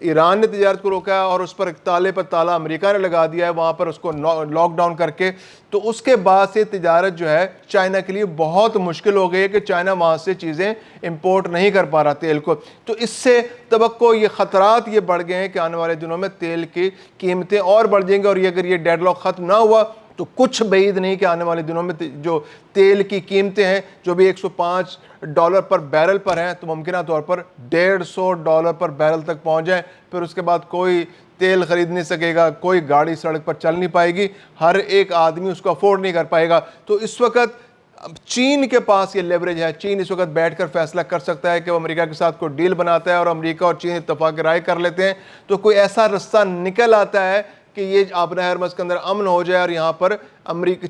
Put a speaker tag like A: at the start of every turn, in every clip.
A: ایران نے تجارت کو روکا ہے اور اس پر ایک تالے پر تالا امریکہ نے لگا دیا ہے وہاں پر اس کو لاک ڈاؤن کر کے، تو اس کے بعد سے تجارت جو ہے چائنا کے لیے بہت مشکل ہو گئی ہے کہ چائنا وہاں سے چیزیں امپورٹ نہیں کر پا رہا تیل کو. تو اس سے توقع یہ خطرات یہ بڑھ گئے ہیں کہ آنے والے دنوں میں تیل کی قیمتیں اور بڑھ جائیں گی، اور یہ اگر یہ ڈیڈ لاک ختم نہ ہوا تو کچھ بعید نہیں کہ آنے والے دنوں میں جو تیل کی قیمتیں ہیں جو بھی $105 پر بیرل پر ہیں تو ممکنہ طور پر $150 پر بیرل تک پہنچ جائیں. پھر اس کے بعد کوئی تیل خرید نہیں سکے گا، کوئی گاڑی سڑک پر چل نہیں پائے گی، ہر ایک آدمی اس کو افورڈ نہیں کر پائے گا. تو اس وقت چین کے پاس یہ لیوریج ہے. چین اس وقت بیٹھ کر فیصلہ کر سکتا ہے کہ وہ امریکہ کے ساتھ کوئی ڈیل بناتا ہے اور امریکہ اور چین اتفاق رائے کر لیتے ہیں تو کوئی ایسا رستہ نکل آتا ہے کہ یہ آبنۂ ہرمز کے اندر امن ہو جائے، اور یہاں پر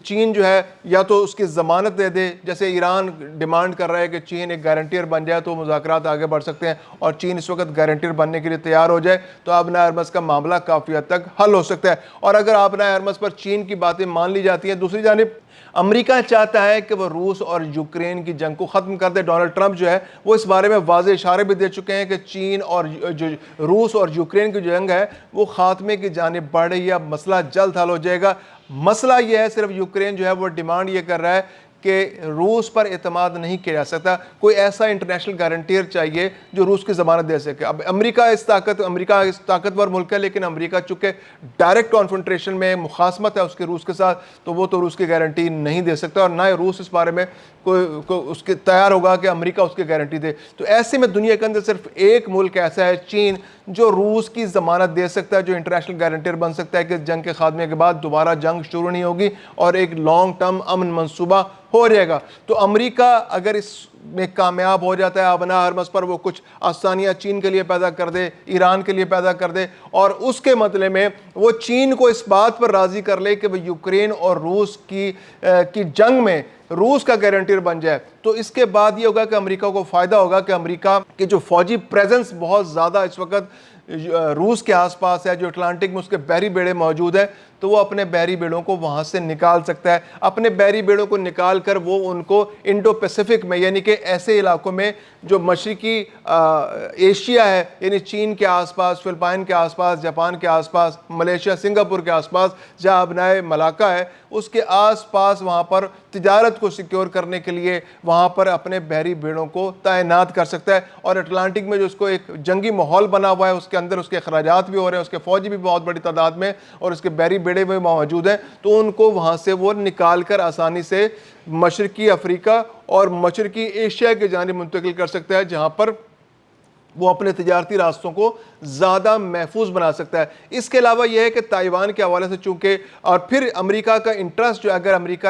A: چین جو ہے یا تو اس کی ضمانت دے دے، جیسے ایران ڈیمانڈ کر رہا ہے کہ چین ایک گارنٹیر بن جائے تو مذاکرات آگے بڑھ سکتے ہیں، اور چین اس وقت گارنٹیر بننے کے لیے تیار ہو جائے تو آبنۂ ہرمز کا معاملہ کافی حد تک حل ہو سکتا ہے. اور اگر آبنۂ ہرمز پر چین کی باتیں مان لی جاتی ہیں، دوسری جانب امریکہ چاہتا ہے کہ وہ روس اور یوکرین کی جنگ کو ختم کر دے. ڈونلڈ ٹرمپ جو ہے وہ اس بارے میں واضح اشارے بھی دے چکے ہیں کہ چین اور جو روس اور یوکرین کی جنگ ہے وہ خاتمے کی جانب بڑھ رہی ہے، اب مسئلہ جلد حل ہو جائے گا. مسئلہ یہ ہے صرف یوکرین جو ہے وہ ڈیمانڈ یہ کر رہا ہے کہ روس پر اعتماد نہیں کیا جا سکتا، کوئی ایسا انٹرنیشنل گارنٹیر چاہیے جو روس کی ضمانت دے سکے. اب امریکہ اس طاقتور ملک ہے، لیکن امریکہ چونکہ ڈائریکٹ کانفرنٹریشن میں مخاصمت ہے اس کے روس کے ساتھ، تو وہ تو روس کی گارنٹی نہیں دے سکتا، اور نہ ہی روس اس بارے میں کوئی اس کے تیار ہوگا کہ امریکہ اس کی گارنٹی دے. تو ایسے میں دنیا کے اندر صرف ایک ملک ایسا ہے، چین، جو روس کی ضمانت دے سکتا ہے، جو انٹرنیشنل گارنٹیر بن سکتا ہے کہ جنگ کے خاتمے کے بعد دوبارہ جنگ شروع نہیں ہوگی اور ایک لانگ ٹرم امن منصوبہ ہو جائے گا. تو امریکہ اگر اس میں کامیاب ہو جاتا ہے آبنۂ ہرمز پر، وہ کچھ آسانیاں چین کے لیے پیدا کر دے، ایران کے لیے پیدا کر دے، اور اس کے بدلے میں وہ چین کو اس بات پر راضی کر لے کہ وہ یوکرین اور روس کی جنگ میں روس کا گارنٹیر بن جائے، تو اس کے بعد یہ ہوگا کہ امریکہ کو فائدہ ہوگا کہ امریکہ کے جو فوجی پریزنس بہت زیادہ اس وقت روس کے آس پاس ہے، جو اٹلانٹک میں اس کے بحری بیڑے موجود ہیں، تو وہ اپنے بحری بیڑوں کو وہاں سے نکال سکتا ہے. اپنے بحری بیڑوں کو نکال کر وہ ان کو انڈو پیسیفک میں، یعنی کہ ایسے علاقوں میں جو مشرقی ایشیا ہے، یعنی چین کے آس پاس، فلپائن کے آس پاس، جاپان کے آس پاس، ملیشیا، سنگاپور کے آس پاس، جہاں آبنائے ملاقہ ہے، اس کے آس پاس وہاں پر تجارت کو سیکیور کرنے کے لیے وہاں پر اپنے بحری بیڑوں کو تعینات کر سکتا ہے. اور اٹلانٹک میں جو اس کو ایک جنگی ماحول بنا ہوا ہے، اس کے اندر اس کے اخراجات بھی ہو رہے ہیں، اس کے فوجی بھی بہت بڑی تعداد میں اور اس کے بحری بیڑے میں موجود ہیں، تو ان کو وہاں سے وہ نکال کر آسانی سے مشرقی افریقہ اور مشرقی ایشیا کی جانب منتقل کر سکتا ہے، جہاں پر وہ اپنے تجارتی راستوں کو زیادہ محفوظ بنا سکتا ہے. اس کے علاوہ یہ ہے کہ تائیوان کے حوالے سے چونکہ، اور پھر امریکہ کا انٹرسٹ جو اگر امریکہ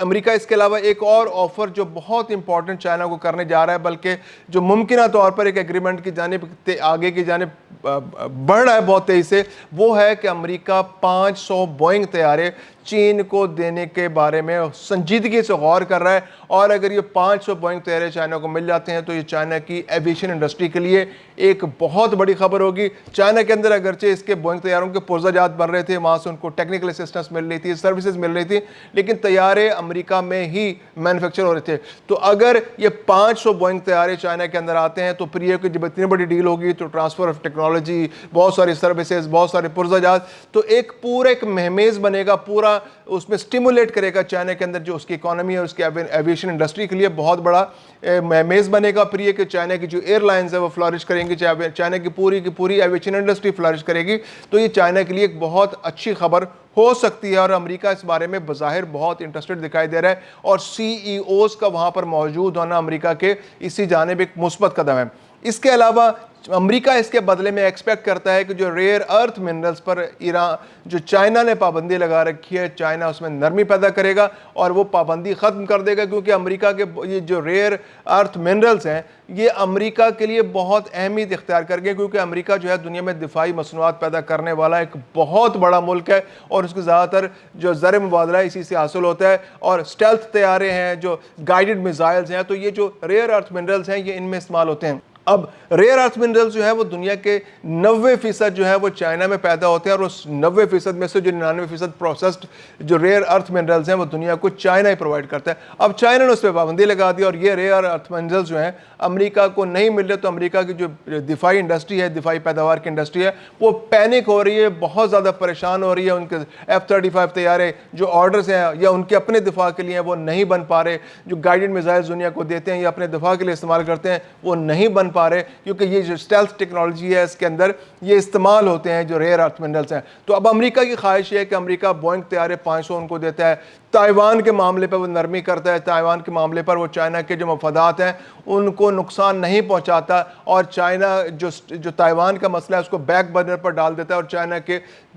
A: امریکہ اس کے علاوہ ایک اور آفر جو بہت امپورٹنٹ چائنا کو کرنے جا رہا ہے، بلکہ جو ممکنہ طور پر ایک ایگریمنٹ کی جانب آگے کی جانب بڑھ رہا ہے بہت تیزی سے، وہ ہے کہ امریکہ 500 بوئنگ طیارے چین کو دینے کے بارے میں سنجیدگی سے غور کر رہا ہے. اور اگر یہ 500 بوئنگ طیارے چائنا کو مل جاتے ہیں تو یہ چائنا کی ایویشن انڈسٹری کے لیے ایک بہت بڑی خبر ہوگی. چائنا کے اندر اگرچہ اس کے بوئنگ طیاروں کے پرزہ جات بن رہے تھے، وہاں سے ان کو ٹیکنیکل اسسٹنس مل رہی تھی، سروسز مل رہی تھی، لیکن طیارے امریکہ میں ہی مینوفیکچر ہو رہے تھے. تو اگر یہ 500 بوئنگ طیارے چائنا کے اندر آتے ہیں تو پھر یہ کہ جب اتنی بڑی ڈیل ہوگی تو ٹرانسفر آف ٹیکنالوجی، بہت ساری سروسز، بہت سارے پرزہ جات، تو ایک مہمیز بنے گا، پورا اس میں سٹیمولیٹ کرے گا چائنا کے اندر جو اس کی اکانومی اور اس کی ایویشن انڈسٹری کے لیے بہت بڑا مہمیز بنے گا. پھر یہ کہ چائنا کی جو ایئر لائنز ہے وہ فلورش کریں گی، چائنا کی پوری ایویشن انڈسٹری فلورش کرے گی. تو یہ چائنا کے لیے ایک بہت اچھی خبر ہو سکتی ہے، اور امریکہ اس بارے میں بظاہر بہت انٹرسٹڈ دکھائی دے رہا ہے، اور سی ای اوز کا وہاں پر موجود ہونا امریکہ کے اسی جانب ایک مثبت قدم ہے. اس کے علاوہ امریکہ اس کے بدلے میں ایکسپیکٹ کرتا ہے کہ جو ریئر ارتھ منرلز پر ایران جو چائنا نے پابندی لگا رکھی ہے، چائنا اس میں نرمی پیدا کرے گا اور وہ پابندی ختم کر دے گا، کیونکہ امریکہ کے یہ جو ریئر ارتھ منرلز ہیں یہ امریکہ کے لیے بہت اہمیت اختیار کر گئے، کیونکہ امریکہ جو ہے دنیا میں دفاعی مصنوعات پیدا کرنے والا ایک بہت بڑا ملک ہے، اور اس کے زیادہ تر جو زر مبادلہ ہے اسی سے حاصل ہوتا ہے. اور اسٹیلتھ طیارے ہیں، جو گائیڈڈ میزائلز ہیں، تو یہ جو ریئر ارتھ منرلز ہیں یہ ان میں استعمال ہوتے ہیں. اب ریئر ارتھ منرلز جو ہے وہ دنیا کے 90% جو ہے وہ چائنا میں پیدا ہوتے ہیں، اور اس 90% میں سے جو 99% پروسیسڈ جو ریئر ارتھ منرلز ہیں وہ دنیا کو چائنا ہی پرووائڈ کرتا ہے۔ اب چائنا نے اس پہ پابندی لگا دی، اور یہ ریئر ارتھ منرلز جو ہیں امریکہ کو نہیں مل رہے، تو امریکہ کی جو دفاعی انڈسٹری ہے، دفاعی پیداوار کی انڈسٹری ہے، وہ پینک ہو رہی ہے، بہت زیادہ پریشان ہو رہی ہے۔ ان کے F-35 طیارے جو آرڈرز ہیں یا ان کے اپنے دفاع کے لیے وہ نہیں بن پا رہے، جو گائیڈڈ میزائلز دنیا کو دیتے ہیں یا اپنے دفاع کے لیے استعمال کرتے ہیں وہ نہیں بن پا رہے، کیونکہ یہ جو اسٹیلتھ ٹیکنالوجی ہے اس کے اندر یہ استعمال ہوتے ہیں جو ریئر ارتھ منرلز ہیں۔ تو اب امریکہ کی خواہش یہ ہے کہ امریکہ بوئنگ طیارے 500 ان کو دیتا ہے، تائیوان کے معاملے پر وہ نرمی کرتا ہے، تائیوان کے معاملے پر وہ چائنا کے جو مفادات ہیں ان کو نقصان نہیں پہنچاتا، اور چائنا جو تائیوان کا مسئلہ ہے اس کو بیک برنر پر ڈال دیتا ہے، اور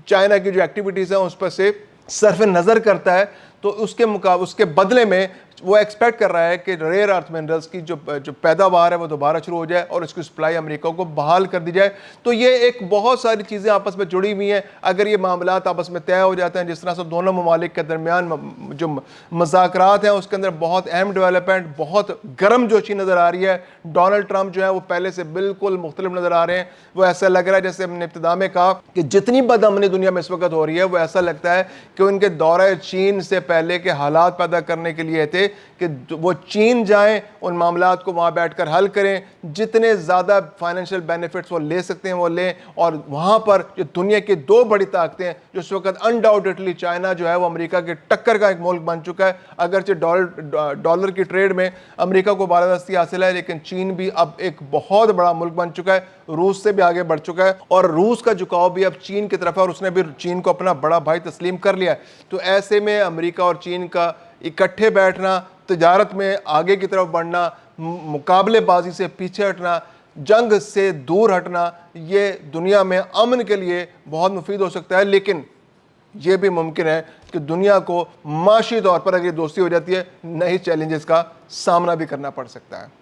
A: چائنا کی جو ایکٹیویٹیز ہیں اس پر سے صرف نظر کرتا ہے۔ تو اس کے بدلے میں وہ ایکسپیکٹ کر رہا ہے کہ ریئر ارتھ منرلز کی جو پیداوار ہے وہ دوبارہ شروع ہو جائے اور اس کی سپلائی امریکہ کو بحال کر دی جائے۔ تو یہ ایک بہت ساری چیزیں آپس میں جڑی ہوئی ہیں، اگر یہ معاملات آپس میں طے ہو جاتے ہیں، جس طرح سے دونوں ممالک کے درمیان جو مذاکرات ہیں اس کے اندر بہت اہم ڈیولپمنٹ، بہت گرم جوشی نظر آ رہی ہے۔ ڈونلڈ ٹرمپ جو ہے وہ پہلے سے بالکل مختلف نظر آ رہے ہیں، وہ ایسا لگ رہا ہے جیسے ہم نے ابتدا میں کہا کہ جتنی بدامنی دنیا میں اس وقت ہو رہی ہے وہ ایسا لگتا ہے کہ ان کے دورہ چین سے پہلے کے حالات پیدا کرنے کے لیے تھے کہ وہ چین جائیں، ان معاملات کو وہاں بیٹھ کر حل کریں، جتنے زیادہ فائنینشیل بینیفٹس وہ لے سکتے ہیں وہ لیں، اور وہاں پر جو دنیا کی دو بڑی طاقتیں ہیں جو اس وقت انڈاؤٹڈلی چائنا جو ہے وہ امریکہ کے ٹکر کا ایک ملک بن چکا ہے، اگرچہ ڈالر کی ٹریڈ میں امریکہ کو بالادستی حاصل ہے، لیکن چین بھی اب ایک بہت بڑا ملک بن چکا ہے، روس سے بھی آگے بڑھ چکا ہے، اور روس کا جھکاؤ بھی اب چین کی طرف ہے، اور اس نے بھی چین کو اپنا بڑا بھائی تسلیم کر لیا ہے۔ تو ایسے میں امریکہ اور چین کا اکٹھے بیٹھنا، تجارت میں آگے کی طرف بڑھنا، مقابلے بازی سے پیچھے ہٹنا، جنگ سے دور ہٹنا، یہ دنیا میں امن کے لیے بہت مفید ہو سکتا ہے، لیکن یہ بھی ممکن ہے کہ دنیا کو معاشی طور پر اگر یہ دوستی ہو جاتی ہے نئی چیلنجز کا سامنا بھی کرنا پڑ سکتا ہے۔